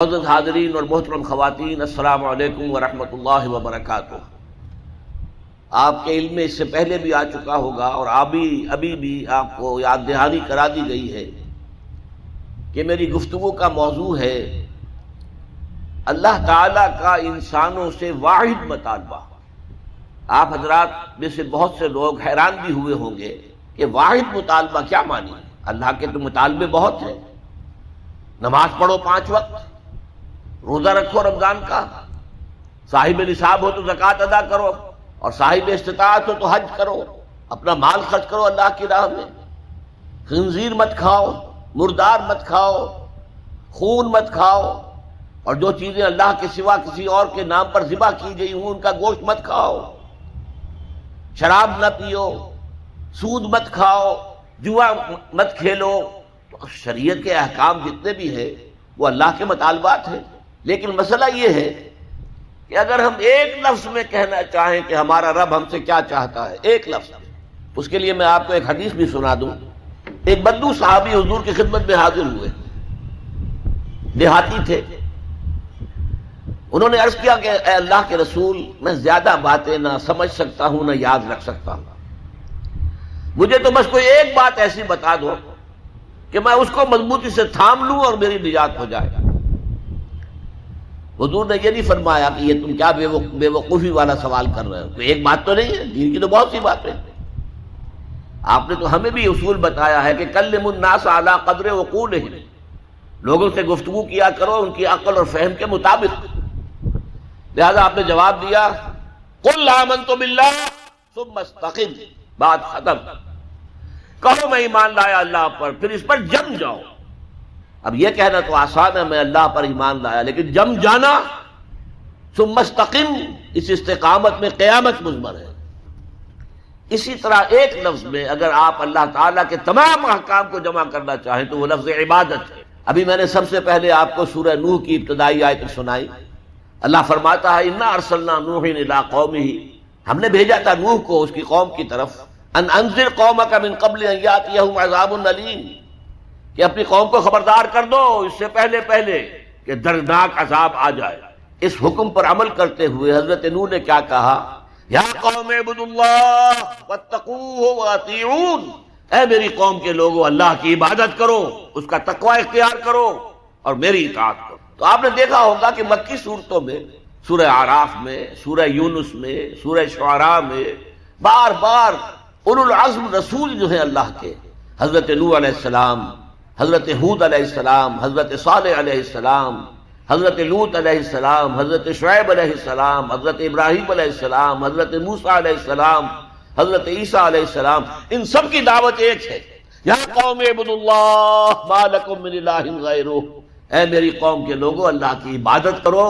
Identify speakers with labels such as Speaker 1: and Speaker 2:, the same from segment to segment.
Speaker 1: معزز حاضرین اور محترم خواتین، السلام علیکم ورحمۃ اللہ وبرکاتہ۔ آپ کے علم میں اس سے پہلے بھی آ چکا ہوگا اور ابھی بھی آپ کو یاد دہانی کرا دی گئی ہے کہ میری گفتگو کا موضوع ہے اللہ تعالی کا انسانوں سے واحد مطالبہ۔ آپ حضرات میں سے بہت سے لوگ حیران بھی ہوئے ہوں گے کہ واحد مطالبہ کیا معنی ہے؟ اللہ کے تو مطالبے بہت ہیں، نماز پڑھو 5 وقت، روزہ رکھو رمضان کا، صاحب نصاب ہو تو زکوٰۃ ادا کرو، اور صاحب استطاعت ہو تو حج کرو، اپنا مال خرچ کرو اللہ کی راہ میں، خنزیر مت کھاؤ، مردار مت کھاؤ، خون مت کھاؤ، اور جو چیزیں اللہ کے سوا کسی اور کے نام پر ذبح کی گئی ہوں ان کا گوشت مت کھاؤ، شراب نہ پیو، سود مت کھاؤ، جوا مت کھیلو۔ تو شریعت کے احکام جتنے بھی ہیں وہ اللہ کے مطالبات ہیں، لیکن مسئلہ یہ ہے کہ اگر ہم ایک لفظ میں کہنا چاہیں کہ ہمارا رب ہم سے کیا چاہتا ہے، ایک لفظ، اس کے لیے میں آپ کو ایک حدیث بھی سنا دوں۔ ایک بدو صحابی حضور کی خدمت میں حاضر ہوئے، دیہاتی تھے۔ انہوں نے عرض کیا کہ اے اللہ کے رسول، میں زیادہ باتیں نہ سمجھ سکتا ہوں نہ یاد رکھ سکتا ہوں، مجھے تو بس کوئی ایک بات ایسی بتا دو کہ میں اس کو مضبوطی سے تھام لوں اور میری نجات ہو جائے۔ حضور نے یہ نہیں فرمایا کہ یہ تم کیا بے وقوفی والا سوال کر رہے ہو، کوئی ایک بات تو نہیں ہے، دین کی تو بہت سی باتیں۔ آپ نے تو ہمیں بھی اصول بتایا ہے کہ کلم الناس علی قدر عقولہم، لوگوں سے گفتگو کیا کرو ان کی عقل اور فہم کے مطابق۔ لہذا آپ نے جواب دیا قل آمنت باللہ ثم استقم، بات ختم، کہو میں ایمان لایا اللہ پر، پھر اس پر جم جاؤ۔ اب یہ کہنا تو آسان ہے میں اللہ پر ایمان لایا، لیکن جم جانا، ثم استقم، اس استقامت میں قیامت مضمر ہے۔ اسی طرح ایک لفظ میں اگر آپ اللہ تعالیٰ کے تمام احکام کو جمع کرنا چاہیں تو وہ لفظ عبادت ہے۔ ابھی میں نے سب سے پہلے آپ کو سورہ نوح کی ابتدائی آیت سنائی۔ اللہ فرماتا ہے انا ارسلنا نوحا الی قومہ، ہم نے بھیجا تھا نوح کو اس کی قوم کی طرف، ان انذر قومک من قبل ان یاتیہم عذاب الیم، کہ اپنی قوم کو خبردار کر دو اس سے پہلے کہ دردناک عذاب آ جائے۔ اس حکم پر عمل کرتے ہوئے حضرت نوح نے کیا کہا؟ یا قوم اعبدوا اللہ واتقوہ واطیعون، اے میری قوم کے لوگوں اللہ کی عبادت کرو، اس کا تقوی اختیار کرو اور میری اطاعت کرو۔ تو آپ نے دیکھا ہوگا کہ مکی صورتوں میں، سورہ اعراف میں، سورہ یونس میں، سورہ شعراء میں بار بار اولو العزم رسول جو ہیں اللہ کے، حضرت نوح علیہ السلام، حضرت ہود علیہ السلام، حضرت صالح علیہ السلام، حضرت لوط علیہ السلام، حضرت شعیب علیہ السلام، حضرت ابراہیم علیہ السلام، حضرت موسیٰ علیہ السلام، حضرت عیسیٰ علیہ السلام، ان سب کی دعوت ایک ہے، یا قوم اعبدوا اللہ ما لکم من الہ غیرہ، اے میری قوم کے لوگوں اللہ کی عبادت کرو،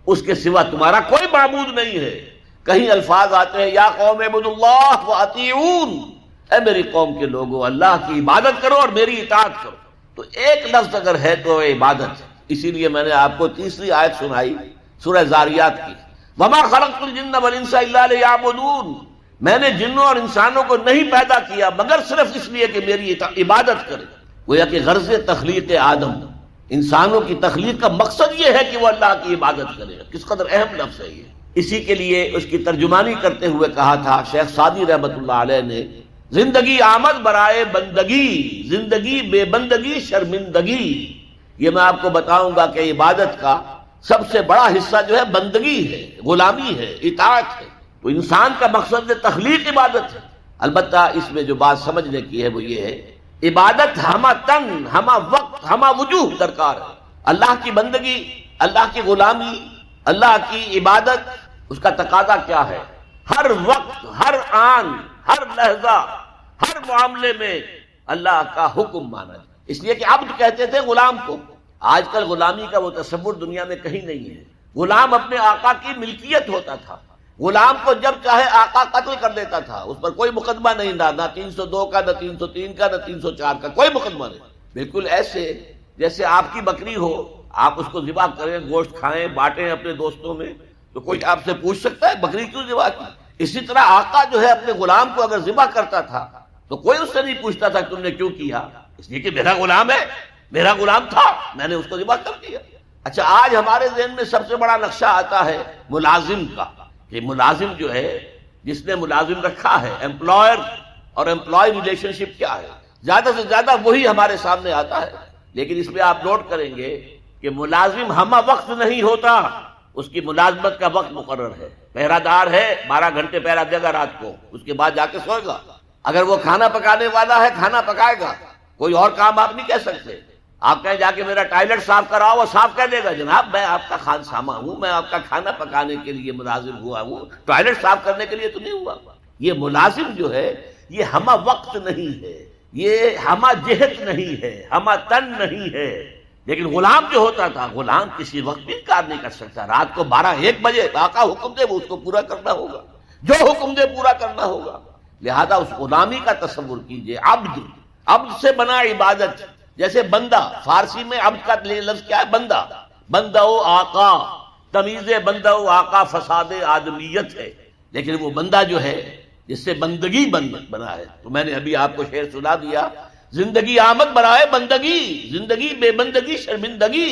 Speaker 1: اس کے سوا تمہارا کوئی معبود نہیں ہے۔ کہیں الفاظ آتے ہیں یا قوم اعبدوا اللہ واطیعون، اے میری قوم کے لوگوں اللہ کی عبادت کرو اور میری اطاعت کرو۔ تو ایک لفظ اگر ہے تو عبادت ہے۔ اسی لیے میں نے آپ کو تیسری آیت سنائی سورہ زاریات کی، وما خلقت الجن والانس الا لیعبدون، میں نے جنوں اور انسانوں کو نہیں پیدا کیا مگر صرف اس لیے کہ میری عبادت کرے۔ گویا کہ غرض تخلیق آدم، انسانوں کی تخلیق کا مقصد یہ ہے کہ وہ اللہ کی عبادت کرے۔ کس قدر اہم لفظ ہے یہ۔ اسی کے لیے اس کی ترجمانی کرتے ہوئے کہا تھا شیخ سعدی رحمۃ اللہ علیہ نے، زندگی آمد برائے بندگی، زندگی بے بندگی شرمندگی۔ یہ میں آپ کو بتاؤں گا کہ عبادت کا سب سے بڑا حصہ جو ہے بندگی ہے، غلامی ہے، اطاعت ہے۔ تو انسان کا مقصد تخلیق عبادت ہے۔ البتہ اس میں جو بات سمجھنے کی ہے وہ یہ ہے، عبادت ہمہ تن، ہمہ وقت، ہمہ وجوہ درکار ہے۔ اللہ کی بندگی، اللہ کی غلامی، اللہ کی عبادت، اس کا تقاضا کیا ہے؟ ہر وقت، ہر آن، ہر لحظہ، ہر معاملے میں اللہ کا حکم مانا جائے۔ اس لیے کہ عبد کہتے تھے غلام کو۔ آج کل غلامی کا وہ تصور دنیا میں کہیں نہیں ہے۔ غلام اپنے آقا کی ملکیت ہوتا تھا، غلام کو جب چاہے آقا قتل کر دیتا تھا، اس پر کوئی مقدمہ نہیں تھا، نہ 302 کا، نہ 303 کا، نہ 304 کا، کوئی مقدمہ نہیں۔ بالکل ایسے جیسے آپ کی بکری ہو، آپ اس کو ذبح کریں، گوشت کھائیں، بانٹیں اپنے دوستوں میں، تو کوئی آپ سے پوچھ سکتا ہے بکری کیوں ذبح کی؟ اسی طرح آقا جو ہے اپنے غلام کو اگر ذبح کرتا تھا تو کوئی اس سے نہیں پوچھتا تھا کہ تم نے کیوں کیا، اس لیے کہ میرا غلام ہے، میرا غلام تھا، میں نے اس کو ذبح کر دیا۔ اچھا آج ہمارے ذہن میں سب سے بڑا نقشہ آتا ہے ملازم کا، کہ ملازم جو ہے جس نے ملازم رکھا ہے، امپلائر اور امپلائی ریلیشن شپ کیا ہے، زیادہ سے زیادہ وہی ہمارے سامنے آتا ہے. لیکن اس میں آپ نوٹ کریں گے کہ ملازم ہمہ وقت نہیں ہوتا، اس کی ملازمت کا وقت مقرر ہے. پہرا دار ہے 12 گھنٹے پہرا دے گا رات کو، اس کے بعد جا کے سوئے گا. اگر وہ کھانا پکانے والا ہے کھانا پکائے گا، کوئی اور کام آپ نہیں کہہ سکتے. آپ کہیں جا کے میرا ٹوائلٹ صاف کراؤ، وہ صاف کر دے گا، جناب میں آپ کا خانسامہ ہوں، میں آپ کا کھانا پکانے کے لیے ملازم ہوا ہوں، ٹوائلٹ صاف کرنے کے لیے تو نہیں ہوا. یہ ملازم جو ہے یہ ہمہ وقت نہیں ہے، یہ ہمہ جہت نہیں ہے، ہمہ تن نہیں ہے. لیکن غلام جو ہوتا تھا، غلام کسی وقت بھی انکار نہیں کر سکتا. رات کو 12-1 بجے آقا حکم دے وہ اس کو پورا کرنا ہوگا، جو حکم دے پورا کرنا ہوگا. لہذا اس غلامی کا تصور کیجئے. عبد، عبد سے بنا عبادت. جیسے بندہ، فارسی میں عبد کا لفظ کیا ہے؟ بندہ. بندہ و آقا، تمیز بندہ و آقا فساد آدمیت ہے. لیکن وہ بندہ جو ہے جس سے بندگی بنا ہے، تو میں نے ابھی آپ کو شعر سنا دیا، زندگی آمد برائے بندگی، زندگی بے بندگی شرمندگی.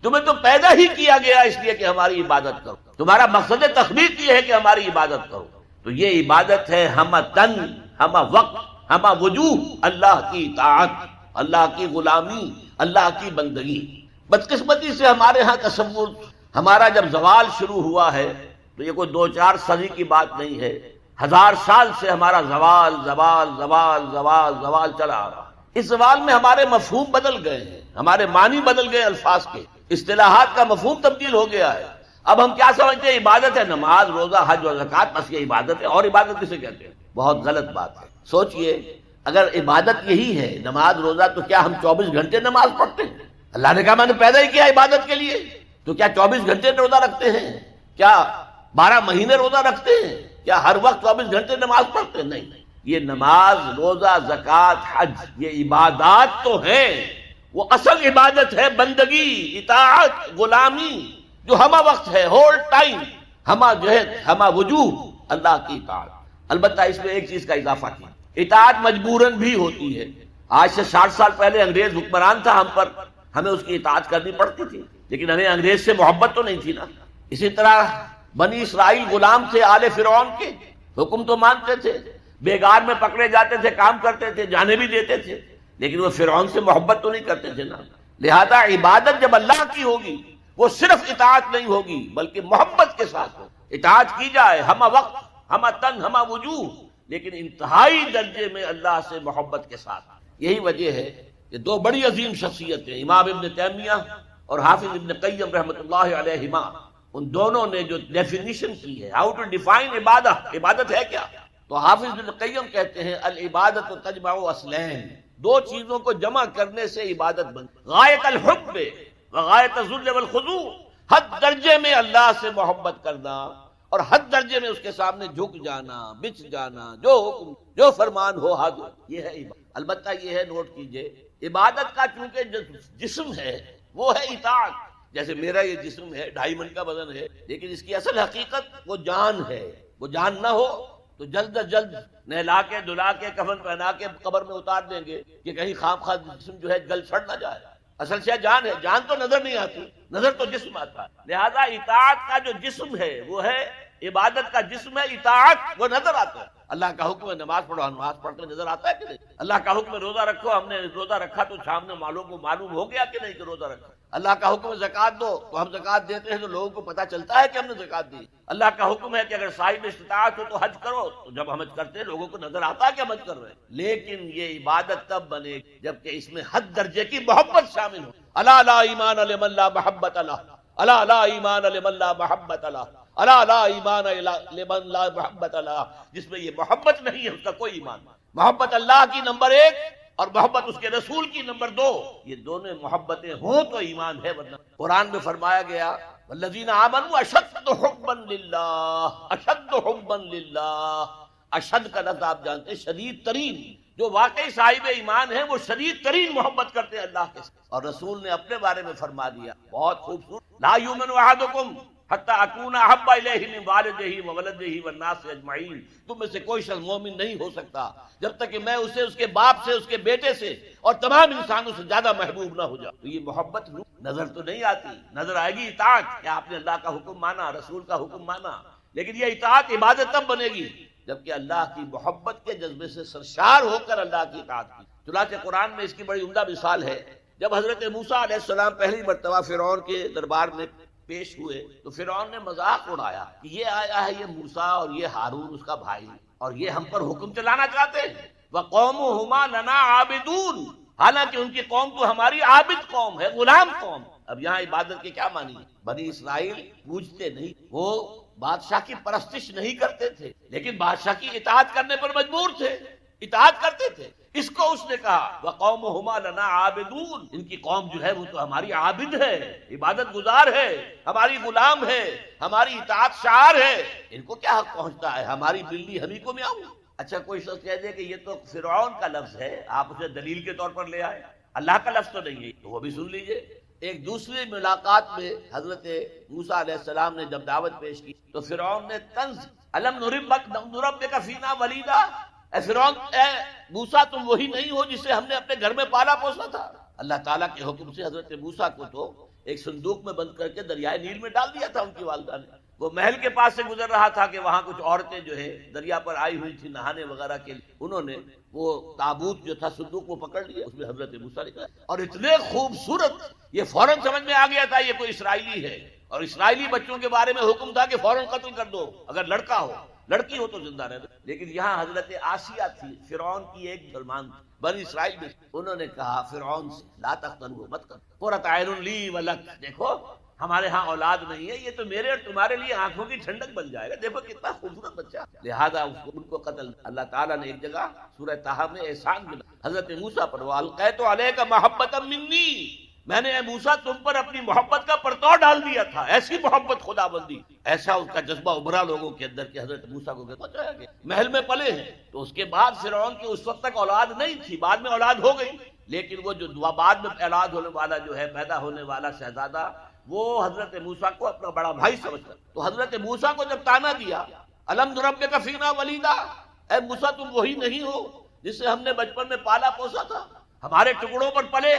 Speaker 1: تمہیں تو پیدا ہی کیا گیا اس لیے کہ ہماری عبادت کرو، تمہارا مقصد تخلیق یہ ہے کہ ہماری عبادت کرو. تو یہ عبادت ہے ہمہ تن، ہمہ وقت، ہمہ وجوہ، اللہ کی اطاعت، اللہ کی غلامی، اللہ کی بندگی. بدقسمتی سے ہمارے ہاں تصور، ہمارا جب زوال شروع ہوا ہے تو یہ کوئی 2-4 صدی کی بات نہیں ہے، 1000 سال سے ہمارا زوال زوال زوال زوال زوال چلا آ رہا. اس زوال میں ہمارے مفہوم بدل گئے ہیں، ہمارے معنی بدل گئے، الفاظ کے اصطلاحات کا مفہوم تبدیل ہو گیا ہے. اب ہم کیا سمجھتے ہیں؟ عبادت ہے نماز، روزہ، حج اور زکوٰۃ، بس یہ عبادت ہے. اور عبادت کسے کہتے ہیں؟ بہت غلط بات ہے. سوچئے اگر عبادت یہی ہے نماز روزہ، تو کیا ہم 24 گھنٹے نماز پڑھتے ہیں؟ اللہ نے کہا میں نے پیدا ہی کیا عبادت کے لیے. تو کیا 24 گھنٹے روزہ رکھتے ہیں؟ کیا 12 مہینے روزہ رکھتے ہیں؟ کیا ہر وقت 24 گھنٹے نماز پڑھتے ہیں؟ نہیں. یہ نماز، روزہ، زکوٰۃ، حج یہ عبادات تو ہیں، وہ اصل عبادت ہے بندگی، اطاعت، غلامی، جو ہمہ وقت ہے، ہول ٹائم، ہمہ جہت، ہمہ وجوہ، اللہ کی اطاعت. البتہ اس میں ایک چیز کا اضافہ کیا، اطاعت مجبوراً بھی ہوتی ہے. آج سے 60 سال پہلے انگریز حکمران تھا ہم پر، ہمیں اس کی اطاعت کرنی پڑتی تھی، لیکن ہمیں انگریز سے محبت تو نہیں تھی نا. اسی طرح بنی اسرائیل غلام تھے آل فرعون کے، حکم تو مانتے تھے، بیگار میں پکڑے جاتے تھے، کام کرتے تھے، جانے بھی دیتے تھے، لیکن وہ فرعون سے محبت تو نہیں کرتے تھے نا. لہذا عبادت جب اللہ کی ہوگی وہ صرف اطاعت نہیں ہوگی بلکہ محبت کے ساتھ ہو. اطاعت کی جائے ہمہ وقت، ہمہ تن، ہمہ وجوہ، لیکن انتہائی درجے میں اللہ سے محبت کے ساتھ. یہی وجہ ہے کہ 2 بڑی عظیم شخصیتیں، امام ابن تیمیہ اور حافظ ابن قیم رحمۃ اللہ علیہما، ان دونوں نے جو ڈیفینیشن کی ہے، ہاؤ ٹو ڈیفائن عبادت، عبادت ہے کیا؟ تو حافظ ابن قیم کہتے ہیں العبادت تجمع اصلین، 2 چیزوں کو جمع کرنے سے عبادت بنتی، غایت الحب وغایت الذل والخضوع، حد درجے میں اللہ سے محبت کرنا اور حد درجے میں اس کے سامنے جھک جانا، بچ جانا، جو حکم جو فرمان ہو حاضر، یہ ہے عبادت. البتہ یہ ہے، نوٹ کیجئے، عبادت کا چونکہ جسم ہے وہ ہے اطاعت. جیسے میرا یہ جسم ہے 2.5 من کا وزن ہے، لیکن اس کی اصل حقیقت وہ جان ہے. وہ جان نہ ہو تو جلد از جلد نہلا کے دھلا کے کفن پہنا کے قبر میں اتار دیں گے کہ کہیں خام خواہ جسم جو ہے گل سڑ نہ جائے. اصل سے جان ہے، جان تو نظر نہیں آتی، نظر تو جسم آتا ہے. لہذا اطاعت کا جو جسم ہے وہ ہے عبادت کا جسم ہے اطاعت، وہ نظر آتا ہے. اللہ کا حکم ہے نماز پڑھو، نماز پڑھتے نظر آتا ہے کہ نہیں؟ اللہ کا حکم ہے روزہ رکھو، ہم نے روزہ رکھا تو سامنے معلوم ہو گیا کہ نہیں کہ روزہ رکھا. اللہ کا حکم ہے زکوٰۃ دو، تو ہم زکوٰۃ دیتے ہیں تو لوگوں کو پتہ چلتا ہے کہ ہم نے زکوٰۃ دی. اللہ کا حکم ہے کہ اگر صاحب استطاعت ہو تو حج کرو، تو جب ہم حج کرتے ہیں لوگوں کو نظر آتا ہے کہ ہم حج کر رہے ہیں. لیکن یہ عبادت تب بنے جبکہ اس میں حد درجے کی محبت شامل ہو. الا لا ایمان لمن لا محبت له، الا لا ایمان لمن لا محبت له، الا لا ایمان لمن لا محبت له. جس میں یہ محبت نہیں ہے اس کا کوئی ایمان نہیں. محبت اللہ کی نمبر 1 اور محبت اس کے رسول کی نمبر 2، یہ دونوں محبتیں ہوں تو ایمان ہے. ورنہ قرآن میں فرمایا گیا والذین آمنوا اشد حبا للہ، اشد حبا للہ. اشد کا لفظ آپ جانتے ہیں شدید ترین. جو واقعی صاحب ایمان ہیں وہ شدید ترین محبت کرتے ہیں اللہ کے ساتھ. اور رسول نے اپنے بارے میں فرما دیا بہت خوبصورت، لا یؤمن احدکم حتی اکون احب الیہ من والدہ وولدہ والناس اجمعین، تم میں سے کوئی شخص مومن نہیں ہو سکتا جب تک کہ میں اسے اس کے باپ سے، اس کے بیٹے سے اور تمام انسانوں سے زیادہ محبوب نہ ہو جاؤں۔ تو یہ محبت نظر تو نہیں آتی، نظر آئے گی اطاعت، کہ آپ نے اللہ کا حکم مانا، رسول کا حکم مانا، لیکن یہ اطاعت عبادت تب بنے گی جبکہ اللہ کی محبت کے جذبے سے سرشار ہو کر اللہ کی اطاعت کی۔ چنانچہ قرآن میں اس کی بڑی عمدہ مثال ہے، جب حضرت موسیٰ علیہ السلام پہلی مرتبہ فرعون کے دربار میں پیش ہوئے تو فرعون نے مذاق اڑایا کہ یہ آیا ہے، یہ موسیٰ اور یہ ہارون اس کا بھائی، اور یہ ہم پر حکم چلانا چاہتے ہیں، وَقَوْمُهُمَا لَنَا عَابِدُونَ، حالانکہ ان کی قوم تو ہماری عابد قوم ہے، غلام قوم۔ اب یہاں عبادت کے کیا معنی ہے؟ بنی اسرائیل پوجتے نہیں، وہ بادشاہ کی پرستش نہیں کرتے تھے، لیکن بادشاہ کی اطاعت کرنے پر مجبور تھے، اطاعت کرتے تھے۔ اس کو اس نے کہا وَقَوْمُهُمَا لَنَا عَابِدُونَ، ان کی قوم جو ہے وہ تو ہماری عابد ہے، عبادت گزار ہے، ہماری غلام ہے، ہماری اطاعت شعار ہے، ان کو کیا حق پہنچتا ہے؟ ہماری بلی ہمیں کو میاؤں۔ اچھا کوئی شخص کہہ دے کہ یہ تو فرعون کا لفظ ہے، آپ اسے دلیل کے طور پر لے آئے، اللہ کا لفظ تو نہیں ہے، تو وہ بھی سن لیجئے۔ ایک دوسری ملاقات میں حضرت موسیٰ علیہ السلام نے جب دعوت پیش کی تو فرعون نے طنز الم نربک فینا ولیدا، اے فرعون، اے موسیٰ تم وہی نہیں ہو جسے ہم نے اپنے گھر میں پالا پوسا تھا؟ اللہ تعالیٰ کے حکم سے حضرت موسیٰ کو تو ایک صندوق میں بند کر کے دریائے نیل میں ڈال دیا تھا ان کی والدہ نے۔ وہ محل کے پاس سے گزر رہا تھا کہ وہاں کچھ عورتیں جو ہے دریا پر آئی ہوئی تھی نہانے وغیرہ کے لیے، انہوں نے وہ تابوت جو تھا صندوق وہ پکڑ لیا، اس میں حضرت موسیٰ نے کہا، اور اتنے خوبصورت، یہ فوراً سمجھ میں آ گیا تھا یہ کوئی اسرائیلی ہے، اور اسرائیلی بچوں کے بارے میں حکم تھا کہ فوراً قتل کر دو، اگر لڑکا ہو، لڑکی ہو تو زندہ رہ دو۔ لیکن یہاں حضرت آسیہ تھی، فرعون کی ایک مسلمان بنی اسرائیل میں، انہوں نے کہا فرعون سے لا تقتلوا، مت کرو، قرۃ اعین لی ولک، دیکھو ہمارے ہاں اولاد نہیں ہے، یہ تو میرے اور تمہارے لیے آنکھوں کی ٹھنڈک بن جائے گا، دیکھو کتنا خوبصورت بچہ، لہذا ان کو قتل۔ اللہ تعالیٰ نے ایک جگہ سورہ طٰہٰ میں احسان ملا حضرت موسیٰ پر، وَأَلْقَيْتُ عَلَيْكَ مَحَبَّةً مِّنِّي، میں نے اے موسیٰ تم پر اپنی محبت کا پرتو ڈال دیا تھا، ایسی محبت خدا بندی، ایسا اس کا جذبہ ابھرا لوگوں کے اندر کہ حضرت موسیٰ کو پہنچایا گیا، محل میں پلے ہیں۔ تو اس کے بعد فرعون کی اس وقت تک اولاد نہیں تھی، بعد میں اولاد ہو گئی، لیکن وہ جو بعد میں اولاد ہونے والا جو ہے، پیدا ہونے والا شہزادہ، وہ حضرت موسیٰ کو اپنا بڑا بھائی سمجھتا۔ تو حضرت موسیٰ کو جب تانا دیا الم نربک فینا ولیدا، اے موسیٰ تم وہی نہیں ہو جسے ہم نے بچپن میں پالا پوسا تھا، ہمارے ٹکڑوں پر پلے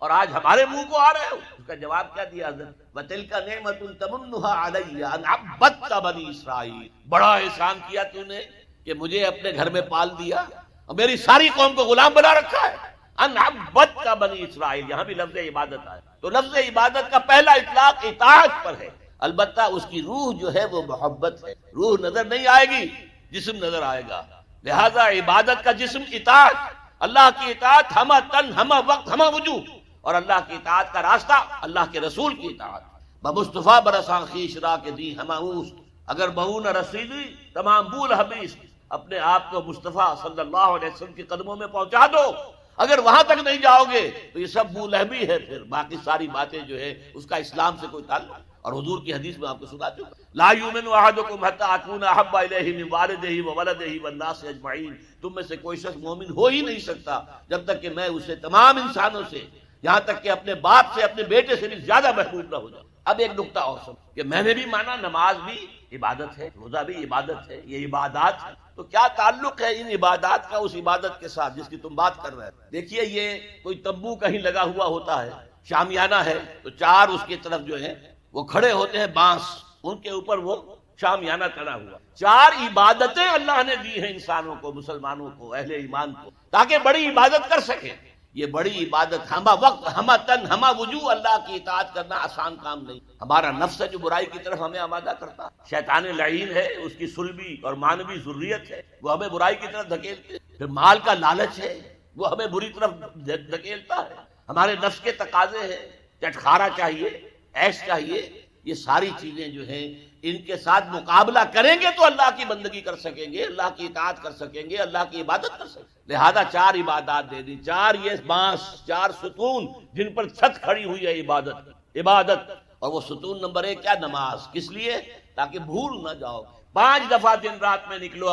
Speaker 1: اور آج ہمارے منہ کو آ رہے ہو؟ اس کا جواب کیا دیا حضرت؟ وَتِلْكَ نِعْمَةٌ تَمُنُّهَا عَلَيَّ أَنْ عَبَّدْتَ بَنِي إِسرائِيلَ، بڑا احسان کیا تو نے کہ مجھے اپنے گھر میں پال دیا اور میری ساری قوم کو غلام بنا رکھا ہے۔ ان عبدت بنی اسرائیل، یہاں بھی لفظ عبادت آیا، تو لفظ عبادت کا پہلا اطلاق اطاعت پر ہے، البتہ اس کی روح جو ہے وہ محبت ہے، روح نظر نہیں آئے گی، جسم نظر آئے گا، لہذا عبادت کا جسم اطاعت، اللہ کی اطاعت ہمہ تن ہمہ وقت ہمہ وجوہ، اور اللہ کی اطاعت کا راستہ اللہ کے رسول کی اطاعت۔ بمصطفیٰ برساں خیش را کے دی ہماؤس، اگر بہو نہ رسیدی تمام بول حبیث، اپنے آپ کو مصطفیٰ صلی اللہ علیہ وسلم کے قدموں میں پہنچا دو، اگر وہاں تک نہیں جاؤ گے تو یہ سب بولہبی ہے، پھر باقی ساری باتیں جو ہے اس کا اسلام سے کوئی تعلق۔ اور حضور کی حدیث میں آپ کو سنا چکا، لا یؤمن احدکم حتی اکون احب الیہ من والدہ وولدہ والناس اجمعین، تم میں سے کوئی شخص مومن ہو ہی نہیں سکتا جب تک کہ میں اسے تمام انسانوں سے، یہاں تک کہ اپنے باپ سے، اپنے بیٹے سے بھی زیادہ محبوب نہ ہو جاؤ۔ اب ایک نقطہ اور سن کہ میں نے بھی مانا نماز بھی عبادت ہے، روزہ بھی عبادت ہے، یہ عبادات ہے، تو کیا تعلق ہے ان عبادات کا اس عبادت کے ساتھ جس کی تم بات کر رہے ہیں؟ دیکھیے یہ کوئی تمبو کہیں لگا ہوا ہوتا ہے، شامیانہ ہے، تو چار اس کی طرف جو ہے وہ کھڑے ہوتے ہیں بانس، ان کے اوپر وہ شامیانہ تنا ہوا، چار عبادتیں اللہ نے دی ہیں انسانوں کو، مسلمانوں کو، اہل ایمان کو، تاکہ بڑی عبادت کر سکے۔ یہ بڑی عبادت ہمہ وقت ہمہ تن ہمہ وجوہ، اللہ کی اطاعت کرنا آسان کام نہیں، ہمارا نفس ہے جو برائی کی طرف ہمیں آمادہ کرتا، شیطان لعین ہے، اس کی سلبی اور مانوی ذریت ہے، وہ ہمیں برائی کی طرف دھکیلتے، پھر مال کا لالچ ہے وہ ہمیں بری طرف دھکیلتا ہے، ہمارے نفس کے تقاضے ہیں، چٹخارا چاہیے، عیش چاہیے، یہ ساری چیزیں جو ہیں ان کے ساتھ مقابلہ کریں گے تو اللہ کی بندگی کر سکیں گے، اللہ کی اطاعت کر سکیں گے، اللہ کی عبادت کر سکیں گے۔ لہذا چار عبادات دے دی، چار یہ بانس، چار ستون جن پر چھت کھڑی ہوئی ہے عبادت، اور وہ ستون نمبر 1 کیا؟ نماز، کس لیے؟ تاکہ بھول نہ جاؤ، 5 دفعہ دن رات میں نکلو